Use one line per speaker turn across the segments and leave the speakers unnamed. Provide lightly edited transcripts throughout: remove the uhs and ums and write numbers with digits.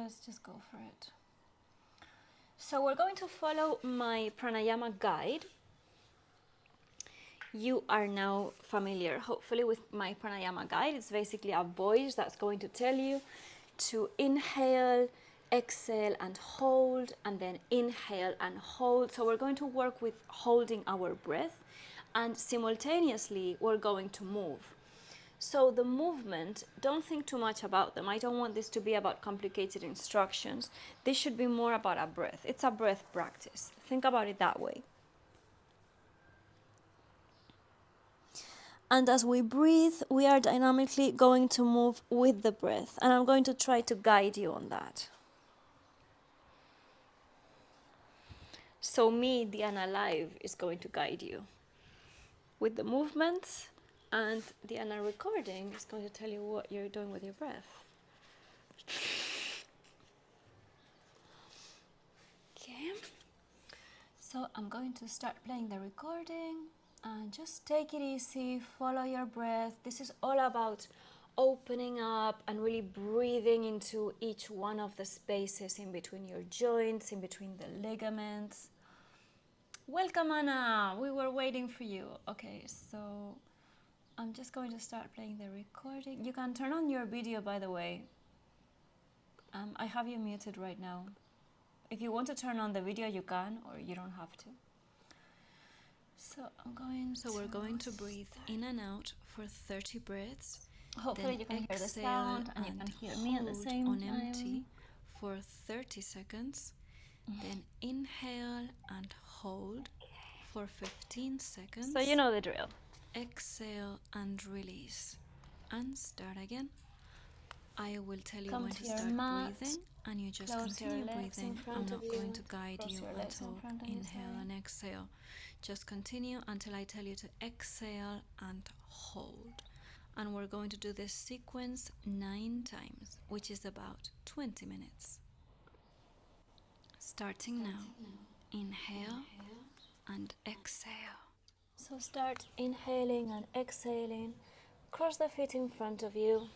let's just go for it. So we're going to follow my pranayama guide. You are now familiar, hopefully, with my pranayama guide. It's basically a voice that's going to tell you to inhale, exhale and hold, and then inhale and hold. So we're going to work with holding our breath, and simultaneously we're going to move. So the movement, don't think too much about them. I don't want this to be about complicated instructions. This should be more about a breath. It's a breath practice. Think about it that way. And as we breathe, we are dynamically going to move with the breath. And I'm going to try to guide you on that. So me, the unalive, is going to guide you with the movements, and the Anna recording is going to tell you what you're doing with your breath. Okay. So I'm going to start playing the recording, and just take it easy, follow your breath. This is all about opening up and really breathing into each one of the spaces in between your joints, in between the ligaments. Welcome, Anna. We were waiting for you. Okay, so I'm just going to start playing the recording. You can turn on your video, by the way. I have you muted right now. If you want to turn on the video, you can, or you don't have to. So we're going to breathe in and out for 30 breaths. Hopefully you can hear the sound and you can hear me at the same time. On empty for 30 seconds. Then inhale and hold for 15 seconds. So you know the drill. Exhale and release. And start again. I will tell you when to start breathing, and you just continue breathing. I'm not going to guide you until inhale and exhale. Just continue until I tell you to exhale and hold. And we're going to do this sequence 9 times, which is about 20 minutes. Starting now. Inhale and exhale. So start inhaling and exhaling. Cross the feet in front of you,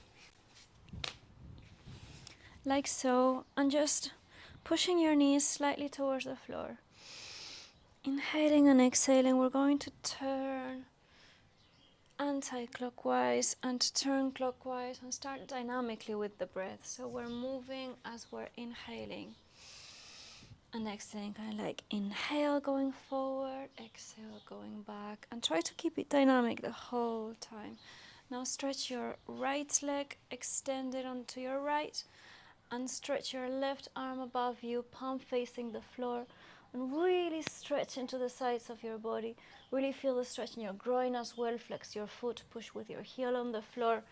like so, and just pushing your knees slightly towards the floor. Inhaling and exhaling, we're going to turn anti-clockwise and turn clockwise and start dynamically with the breath. So we're moving as we're inhaling and exhaling, kind of like inhale going forward, exhale going back, and try to keep it dynamic the whole time. Now stretch your right leg, extend it onto your right, and stretch your left arm above you, palm facing the floor, and really stretch into the sides of your body. Really feel the stretch in your groin as well. Flex your foot, push with your heel on the floor,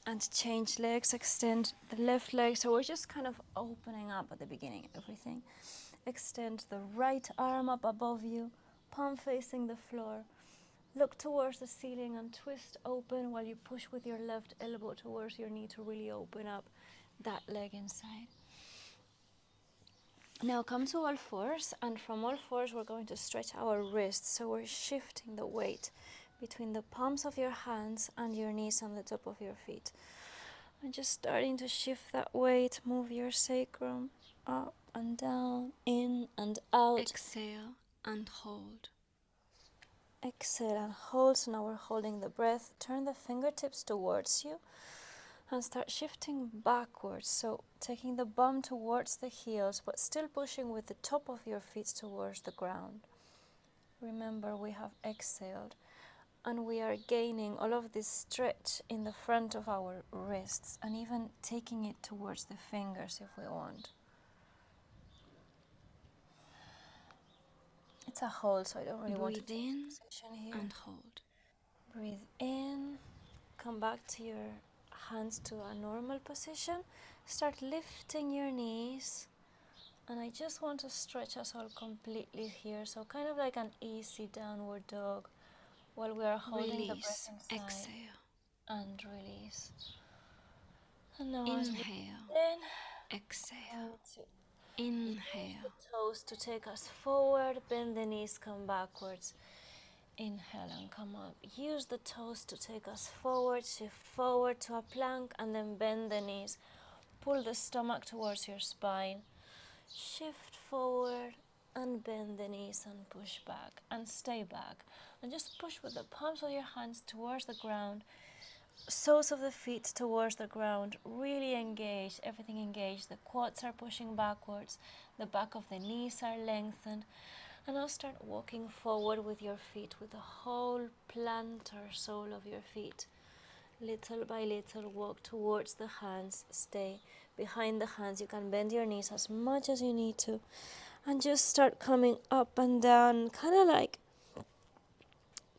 and change legs. Extend the left leg. So we're just kind of opening up at the beginning, everything. Extend the right arm up above you, palm facing the floor. Look towards the ceiling and twist open while you push with your left elbow towards your knee to really open up that leg inside. Now come to all fours, and from all fours we're going to stretch our wrists. So we're shifting the weight between the palms of your hands and your knees on the top of your feet. And just starting to shift that weight, move your sacrum up and down, in and out. Exhale and hold. Exhale and hold. So now we're holding the breath. Turn the fingertips towards you and start shifting backwards. So taking the bum towards the heels, but still pushing with the top of your feet towards the ground. Remember, we have exhaled, and we are gaining all of this stretch in the front of our wrists, and even taking it towards the fingers if we want. It's a hold, so I don't really want to take a position here. And hold. Breathe in, come back to your hands to a normal position. Start lifting your knees, and I just want to stretch us all completely here. So kind of like an easy downward dog while we are holding the breath inside. Exhale and release. And now inhale, exhale. Inhale. The toes to take us forward, bend the knees, come backwards. Inhale and come up. Use the toes to take us forward, shift forward to a plank, and then bend the knees. pull the stomach towards your spine, shift forward and bend the knees and push back and stay back. And just push with the palms of your hands towards the ground, soles of the feet towards the ground, really engaged, everything engaged. The quads are pushing backwards, the back of the knees are lengthened. And now start walking forward with your feet, with the whole plantar sole of your feet. Little by little, walk towards the hands, stay behind the hands. You can bend your knees as much as you need to. And just start coming up and down, kind of like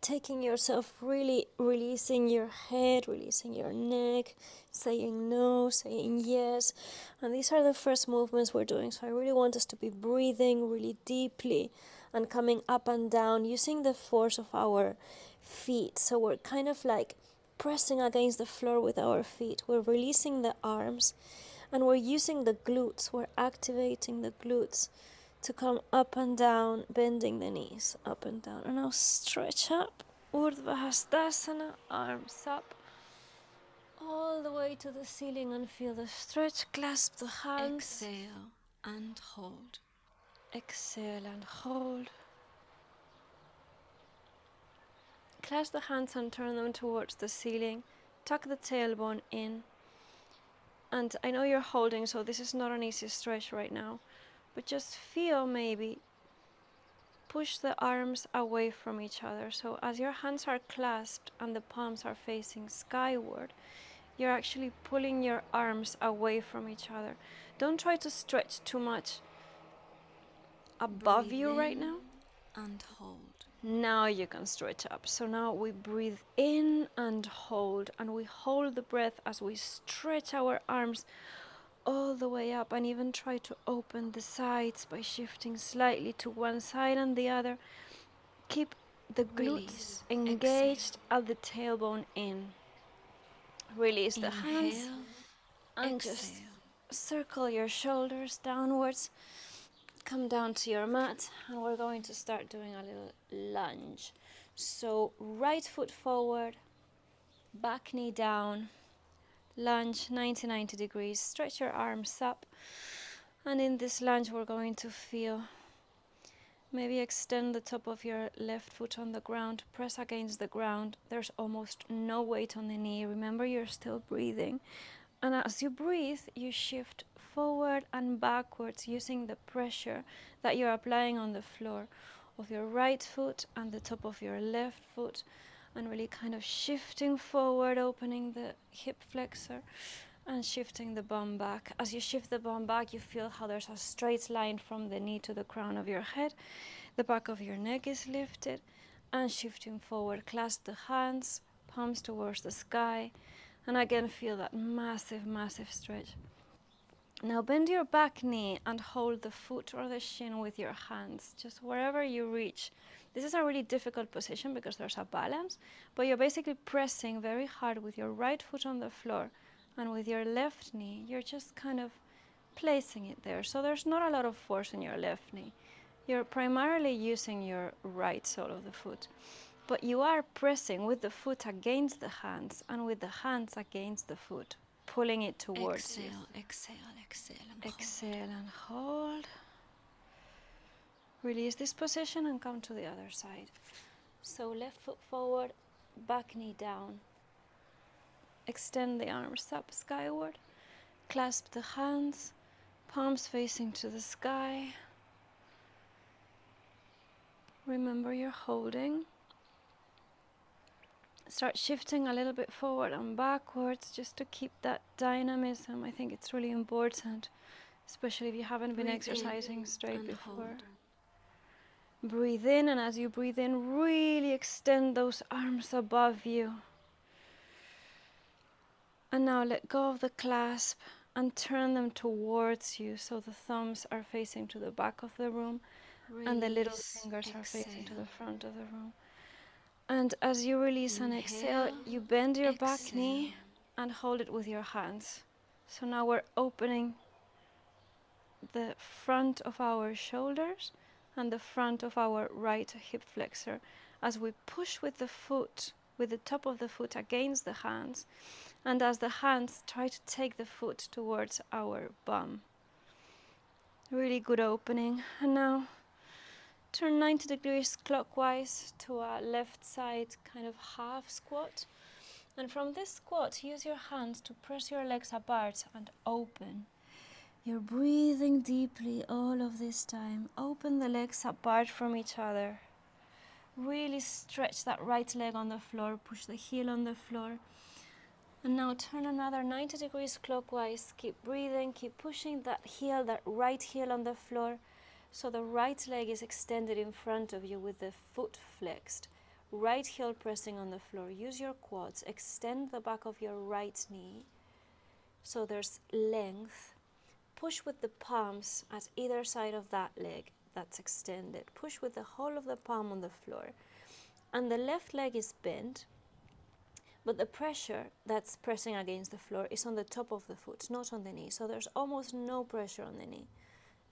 taking yourself, really releasing your head, releasing your neck, saying no, saying yes. And these are the first movements we're doing, so I really want us to be breathing really deeply and coming up and down using the force of our feet. So we're kind of like pressing against the floor with our feet. We're releasing the arms and we're using the glutes. We're activating the glutes to come up and down, bending the knees up and down. And now stretch up, Urdhva Hastasana, arms up, all the way to the ceiling and feel the stretch. Clasp the hands.
Exhale and hold.
Exhale and hold. Clasp the hands and turn them towards the ceiling. Tuck the tailbone in. And I know you're holding, so this is not an easy stretch right now. But just feel, maybe push the arms away from each other. So as your hands are clasped and the palms are facing skyward, you're actually pulling your arms away from each other. Don't try to stretch too much above you right now.
And hold.
Now you can stretch up. So now we breathe in and hold, and we hold the breath as we stretch our arms all the way up, and even try to open the sides by shifting slightly to one side and the other. Keep the glutes engaged at the tailbone in. Release the hands and just circle your shoulders downwards. Come down to your mat, and we're going to start doing a little lunge. So right foot forward, back knee down, lunge 90 degrees. Stretch your arms up, and in this lunge we're going to feel, maybe extend the top of your left foot on the ground, press against the ground. There's almost no weight on the knee. Remember, you're still breathing, and as you breathe you shift forward and backwards using the pressure that you're applying on the floor of your right foot and the top of your left foot, and really kind of shifting forward, opening the hip flexor and shifting the bum back. As you shift the bum back, you feel how there's a straight line from the knee to the crown of your head. The back of your neck is lifted, and shifting forward, clasp the hands, palms towards the sky, and again feel that massive stretch. Now bend your back knee and hold the foot or the shin with your hands, just wherever you reach. This is a really difficult position because there's a balance, but you're basically pressing very hard with your right foot on the floor, and with your left knee, you're just kind of placing it there. So there's not a lot of force in your left knee. You're primarily using your right sole of the foot, but you are pressing with the foot against the hands and with the hands against the foot, pulling it towards you.
Exhale and hold.
Exhale and hold. Release this position and come to the other side. So left foot forward, back knee down. Extend the arms up skyward. Clasp the hands, palms facing to the sky. Remember, you're holding. Start shifting a little bit forward and backwards just to keep that dynamism. I think it's really important, especially if you haven't been exercising straight before. Breathe in, and as you breathe in, really extend those arms above you. And now let go of the clasp and turn them towards you, so the thumbs are facing to the back of the room and the little fingers are facing to the front of the room. And as you release and exhale, you bend your back knee and hold it with your hands. So now we're opening the front of our shoulders and the front of our right hip flexor as we push with the foot with the top of the foot against the hands, and as the hands try to take the foot towards our bum. Really good opening. And now turn 90 degrees clockwise to a left side kind of half squat. And from this squat, use your hands to press your legs apart and open. You're breathing deeply all of this time. Open the legs apart from each other. Really stretch that right leg on the floor, push the heel on the floor. And now turn another 90 degrees clockwise. Keep breathing, keep pushing that heel, that right heel on the floor. So the right leg is extended in front of you with the foot flexed. Right heel pressing on the floor. Use your quads. Extend the back of your right knee. So there's length. Push with the palms at either side of that leg that's extended. Push with the whole of the palm on the floor. And the left leg is bent, but the pressure that's pressing against the floor is on the top of the foot, not on the knee. So there's almost no pressure on the knee,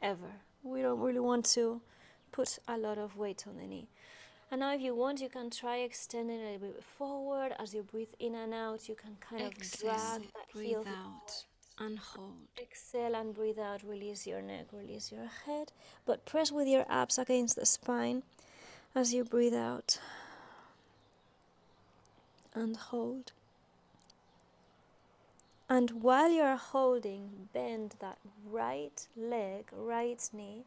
ever. We don't really want to put a lot of weight on the knee. And now if you want, you can try extending a little bit forward. As you breathe in and out, you can kind of drag that heel
out and hold.
Exhale and breathe out. Release your neck, release your head, but press with your abs against the spine as you breathe out. And hold. And while you're holding, bend that right leg, right knee.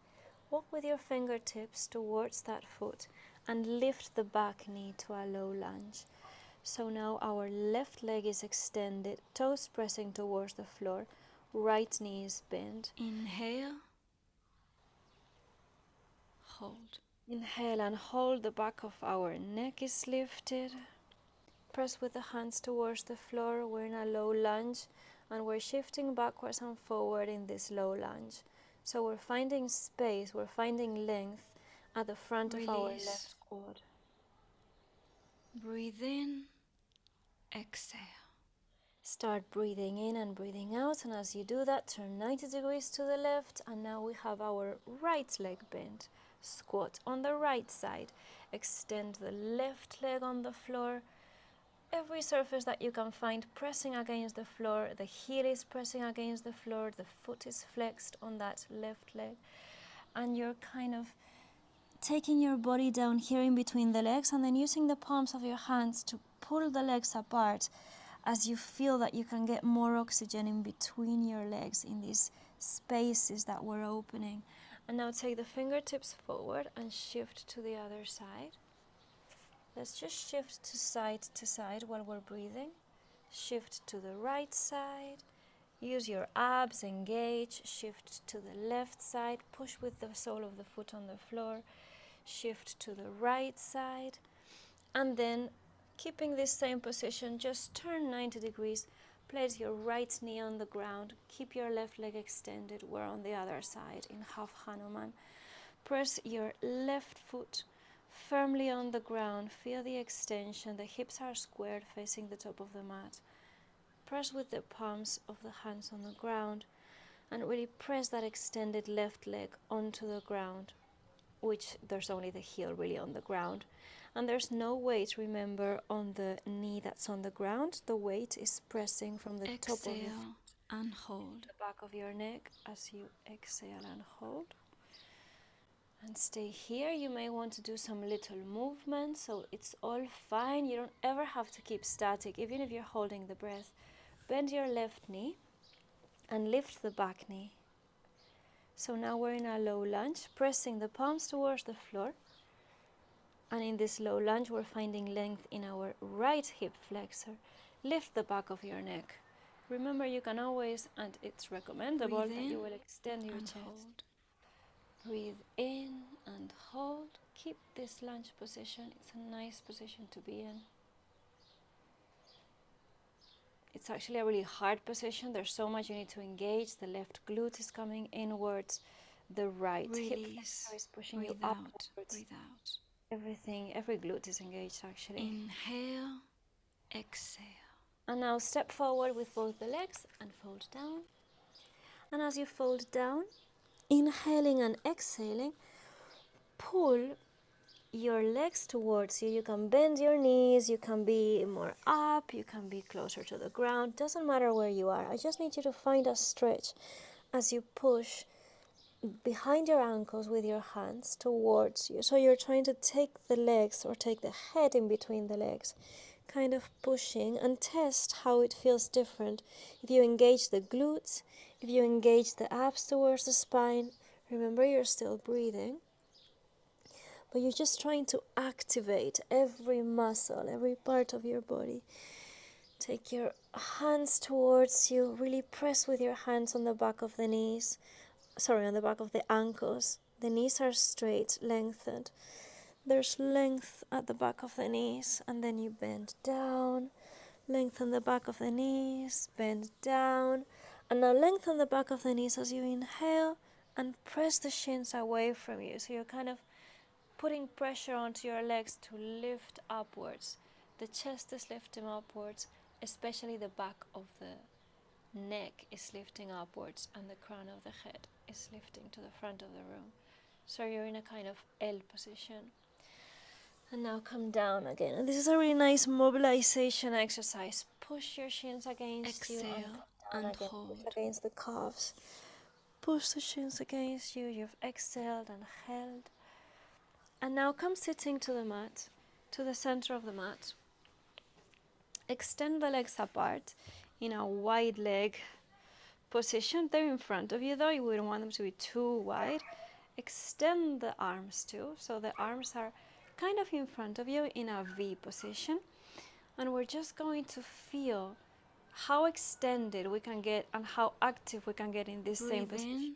Walk with your fingertips towards that foot and lift the back knee to a low lunge. So now our left leg is extended, toes pressing towards the floor, right knee is bent.
Inhale, hold.
Inhale and hold, the back of our neck is lifted. Press with the hands towards the floor. We're in a low lunge and we're shifting backwards and forward in this low lunge. So we're finding space, we're finding length at the front of our left quad.
Breathe in, exhale.
Start breathing in and breathing out, and as you do that, turn 90 degrees to the left, and now we have our right leg bent. Squat on the right side. Extend the left leg on the floor. Every surface that you can find pressing against the floor, the heel is pressing against the floor, the foot is flexed on that left leg, and you're kind of taking your body down here in between the legs and then using the palms of your hands to pull the legs apart as you feel that you can get more oxygen in between your legs in these spaces that we're opening. And now take the fingertips forward and shift to the other side. Let's just shift to side while we're breathing. Shift to the right side. Use your abs, engage. Shift to the left side. Push with the sole of the foot on the floor. Shift to the right side. And then, keeping this same position, just turn 90 degrees. Place your right knee on the ground. Keep your left leg extended. We're on the other side in half Hanuman. Press your left foot firmly on the ground. Feel the extension. The hips are squared facing the top of the mat. Press with the palms of the hands on the ground and really press that extended left leg onto the ground, which there's only the heel really on the ground. And there's no weight, remember, on the knee that's on the ground. The weight is pressing from the top of the
Exhale and hold.
the back of your neck as you exhale and hold. And stay here. You may want to do some little movement, so it's all fine. You don't ever have to keep static, even if you're holding the breath. Bend your left knee and lift the back knee. So now we're in a low lunge, pressing the palms towards the floor. And in this low lunge, we're finding length in our right hip flexor. Lift the back of your neck. Remember, you can always, and it's recommendable that you will extend your chest.
Hold.
Breathe in and hold. Keep this lunge position. It's a nice position to be in. It's actually a really hard position. There's so much you need to engage. The left glute is coming inwards. The right hip flexor is pushing you upwards.
Breathe out.
Everything, every glute is engaged actually.
Inhale, exhale.
And now step forward with both the legs and fold down. And as you fold down, inhaling and exhaling, pull your legs towards you. You can bend your knees, you can be more up, you can be closer to the ground. Doesn't matter where you are. I just need you to find a stretch as you push behind your ankles with your hands towards you. So you're trying to take the legs or take the head in between the legs, kind of pushing, and test how it feels different. If you engage the glutes, if you engage the abs towards the spine, remember you're still breathing, but you're just trying to activate every muscle, every part of your body. Take your hands towards you, really press with your hands on the back of the knees, on the back of the ankles. The knees are straight, lengthened. There's length at the back of the knees, and then you bend down, lengthen the back of the knees, bend down, and now lengthen the back of the knees as you inhale and press the shins away from you. So you're kind of putting pressure onto your legs to lift upwards. The chest is lifting upwards, especially the back of the neck is lifting upwards, and the crown of the head is lifting to the front of the room. So you're in a kind of L position. And now come down again. And this is a really nice mobilization exercise. Push your shins against you and come down again.
hold.
Push against the calves. Push the shins against you. You've exhaled and held. And now come sitting to the mat, to the center of the mat. Extend the legs apart in a wide leg position. They're in front of you though. You wouldn't want them to be too wide. Extend the arms too. So the arms are kind of in front of you in a V position. And we're just going to feel how extended we can get and how active we can get in this same position.
Breathe in,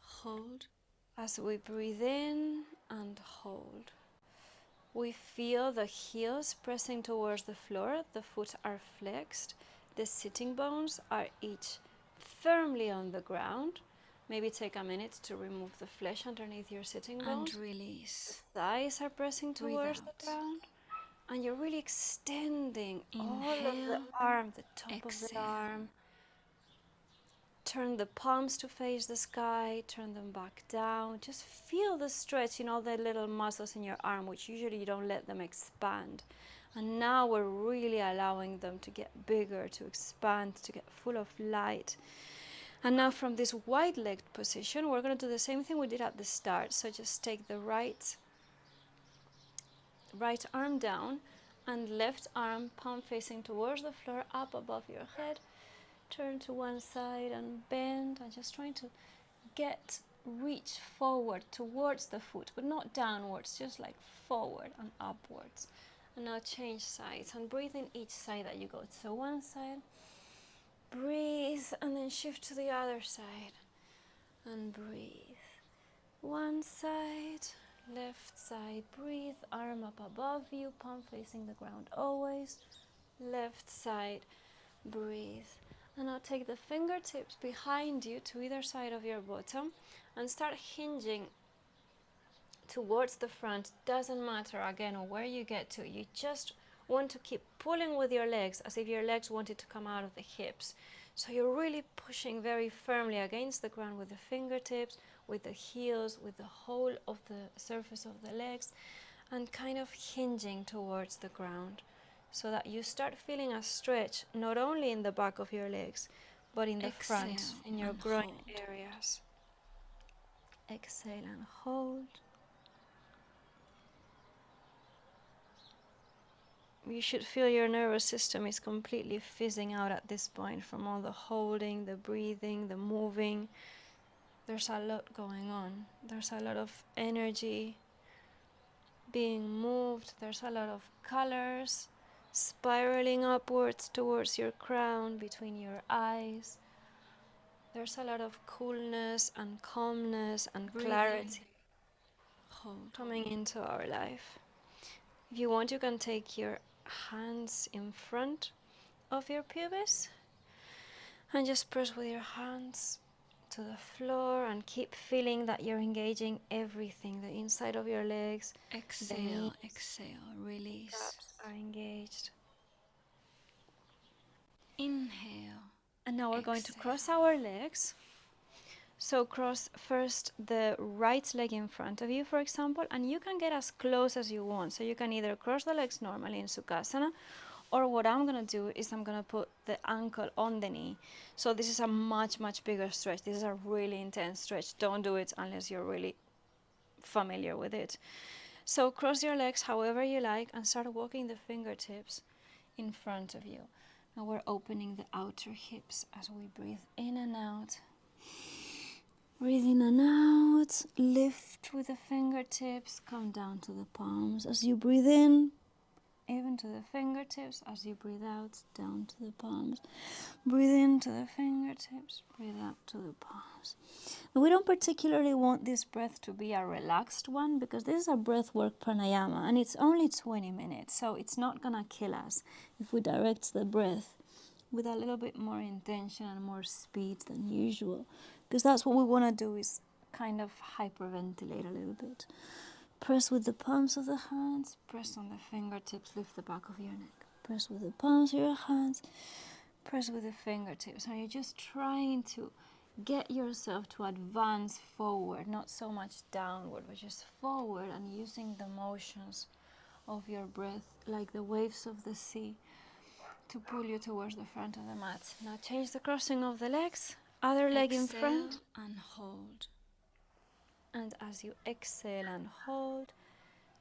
hold.
As we breathe in and hold, we feel the heels pressing towards the floor, the feet are flexed, the sitting bones are each firmly on the ground. Maybe take a minute to remove the flesh underneath your sitting bones.
And release.
Thighs are pressing towards the
out.
ground. And you're really extending all of the
Inhale,
arm, the top of
exhale.
the arm. Turn the palms to face the sky, turn them back down. Just feel the stretch in all the little muscles in your arm, which usually you don't let them expand. And now we're really allowing them to get bigger, to expand, to get full of light. And now from this wide-legged position, we're going to do the same thing we did at the start. So just take the right arm down and left arm palm facing towards the floor, up above your head. Turn to one side and bend. I'm just trying to reach forward towards the foot, but not downwards, just like forward and upwards. And now change sides and breathe in each side that you go. So one side, breathe, and then shift to the other side and breathe. One side, left side, breathe, arm up above you, palm facing the ground always. Left side, breathe. And now take the fingertips behind you to either side of your bottom and start hinging towards the front. Doesn't matter again where you get to. You just want to keep pulling with your legs as if your legs wanted to come out of the hips. So you're really pushing very firmly against the ground with the fingertips, with the heels, with the whole of the surface of the legs, and kind of hinging towards the ground, so that you start feeling a stretch not only in the back of your legs, but in the front, in your groin areas. Exhale and hold. You should feel your nervous system is completely fizzing out at this point from all the holding, the breathing, the moving. There's a lot going on. There's a lot of energy being moved. There's a lot of colors spiraling upwards towards your crown, between your eyes. There's a lot of coolness and calmness and clarity coming into our life. If you want, you can take your hands in front of your pubis and just press with your hands to the floor and keep feeling that you're engaging everything, the inside of your legs.
Exhale, exhale, release.
Traps are engaged.
Inhale.
And now we're going to cross our legs. So cross first the right leg in front of you, for example, and you can get as close as you want. So you can either cross the legs normally in Sukhasana, or what I'm going to do is I'm going to put the ankle on the knee. So this is a much, much bigger stretch. This is a really intense stretch. Don't do it unless you're really familiar with it. So cross your legs however you like and start walking the fingertips in front of you. Now we're opening the outer hips as we breathe in and out. Breathe in and out, lift with the fingertips, come down to the palms. As you breathe in, even to the fingertips. As you breathe out, down to the palms. Breathe in to the fingertips, breathe out to the palms. And we don't particularly want this breath to be a relaxed one because this is a breath work pranayama and it's only 20 minutes, so it's not gonna kill us if we direct the breath with a little bit more intention and more speed than usual, because that's what we want to do, is kind of hyperventilate a little bit. Press with the palms of the hands, press on the fingertips, lift the back of your neck. Press with the palms of your hands, press with the fingertips. And you're just trying to get yourself to advance forward, not so much downward, but just forward, and using the motions of your breath like the waves of the sea to pull you towards the front of the mat. Now change the crossing of the legs, other leg in front,
and hold.
and as you exhale and hold,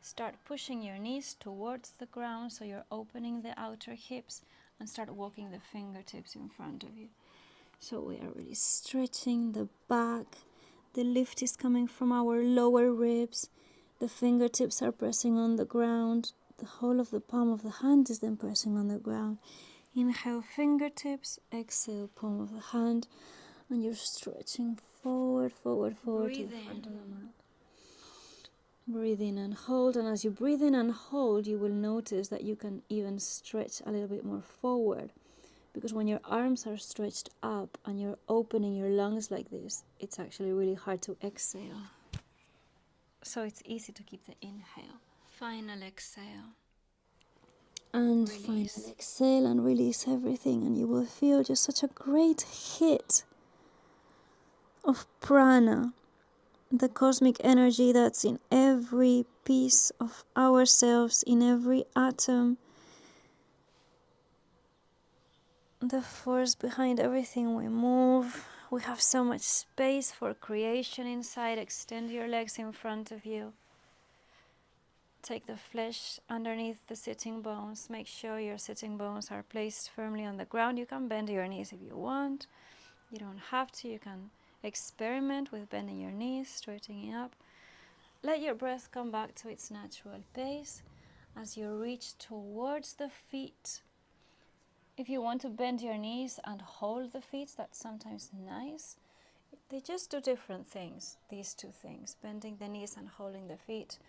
start pushing your knees towards the ground, so you're opening the outer hips, and start walking the fingertips in front of you. So we are really stretching the back. The lift is coming from our lower ribs. The fingertips are pressing on the ground. The whole of the palm of the hand is then pressing on the ground. Inhale, fingertips. Exhale, palm of the hand. And you're stretching forward, forward, forward to the front of the mat. Breathe in and hold. And as you breathe in and hold, you will notice that you can even stretch a little bit more forward. Because when your arms are stretched up and you're opening your lungs like this, it's actually really hard to exhale. So it's easy to keep the inhale.
Final exhale.
And
Release.
finally exhale and release everything, and you will feel just such a great hit of prana, the cosmic energy that's in every piece of ourselves, in every atom, the force behind everything we move. We have so much space for creation inside. Extend your legs in front of you. Take the flesh underneath the sitting bones. Make sure your sitting bones are placed firmly on the ground. You can bend your knees if you want. You don't have to. You can experiment with bending your knees, straightening up. Let your breath come back to its natural pace as you reach towards the feet. If you want to bend your knees and hold the feet, that's sometimes nice. They just do different things, these two things, bending the knees and holding the feet,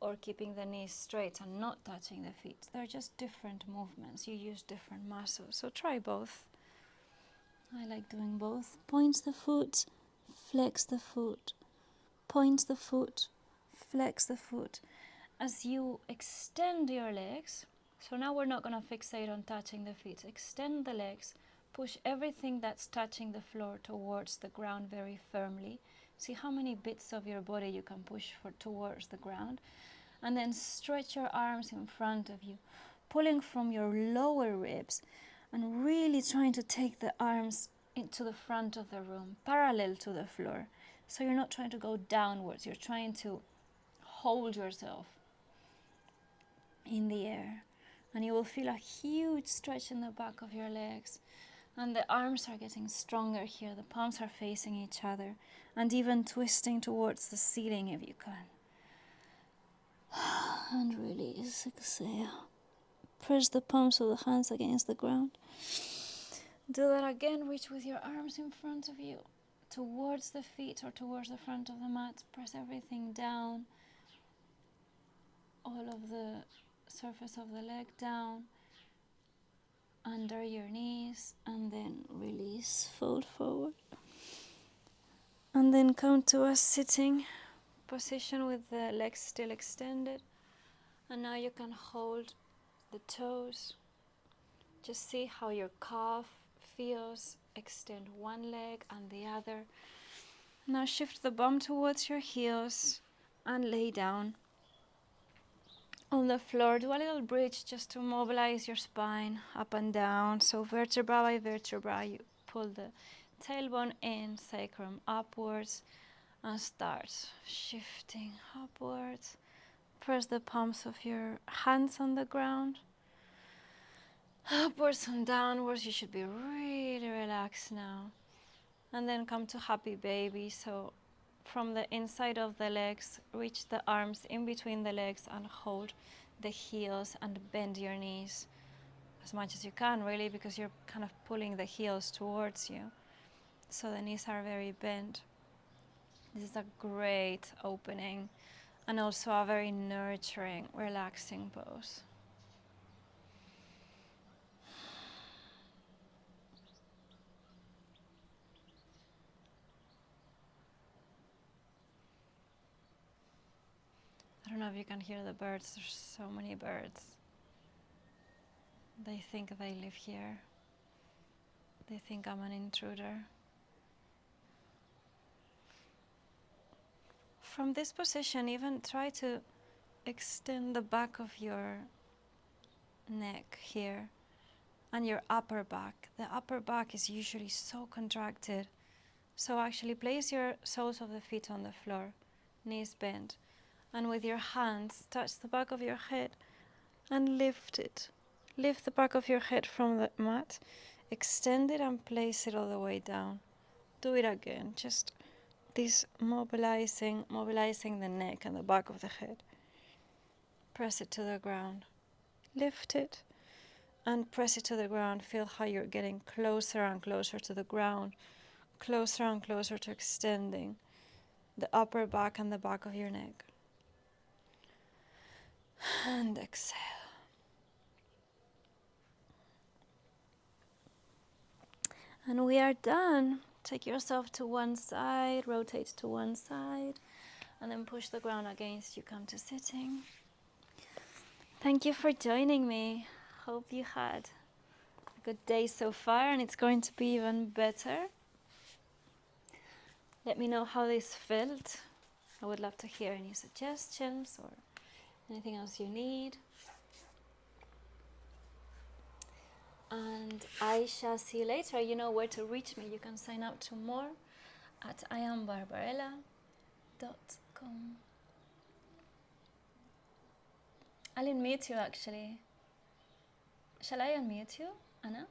or keeping the knees straight and not touching the feet. They're just different movements. You use different muscles, so try both. I like doing both. Point the foot, flex the foot. Point the foot, flex the foot. As you extend your legs, so now we're not going to fixate on touching the feet. Extend the legs, push everything that's touching the floor towards the ground very firmly. See how many bits of your body you can push towards the ground. And then stretch your arms in front of you, pulling from your lower ribs and really trying to take the arms into the front of the room, parallel to the floor. So you're not trying to go downwards, you're trying to hold yourself in the air. And you will feel a huge stretch in the back of your legs. And the arms are getting stronger here. The palms are facing each other. And even twisting towards the ceiling if you can. And release, exhale. Press the palms of the hands against the ground. Do that again. Reach with your arms in front of you. Towards the feet or towards the front of the mat. Press everything down. All of the surface of the leg down, under your knees, and then release, fold forward. And then come to a sitting position with the legs still extended. And now you can hold the toes. Just see how your calf feels. Extend one leg and the other. Now shift the bum towards your heels and lay down on the floor. Do a little bridge just to mobilize your spine up and down. So vertebra by vertebra, you pull the tailbone in, sacrum upwards, and start shifting upwards. Press the palms of your hands on the ground. Upwards and downwards. You should be really relaxed now. And then come to happy baby. So from the inside of the legs, reach the arms in between the legs and hold the heels and bend your knees as much as you can, really, because you're kind of pulling the heels towards you. So the knees are very bent. This is a great opening and also a very nurturing, relaxing pose. I don't know if you can hear the birds. There's so many birds. They think they live here. They think I'm an intruder. From this position, even try to extend the back of your neck here and your upper back. The upper back is usually so contracted. So actually place your soles of the feet on the floor, knees bent, and with your hands touch the back of your head and lift it. Lift the back of your head from the mat, extend it and place it all the way down. Do it again, just this mobilizing the neck and the back of the head. Press it to the ground. Lift it and press it to the ground. Feel how you're getting closer and closer to the ground, closer and closer to extending the upper back and the back of your neck. And exhale. And we are done. Take yourself to one side, rotate to one side, and then push the ground against you. Come to sitting. Thank you for joining me. Hope you had a good day so far, and it's going to be even better. Let me know how this felt. I would love to hear any suggestions or anything else you need. And I shall see you later. You know where to reach me. You can sign up to more at iambarbarella.com. I'll unmute you actually. Shall I unmute you, Anna?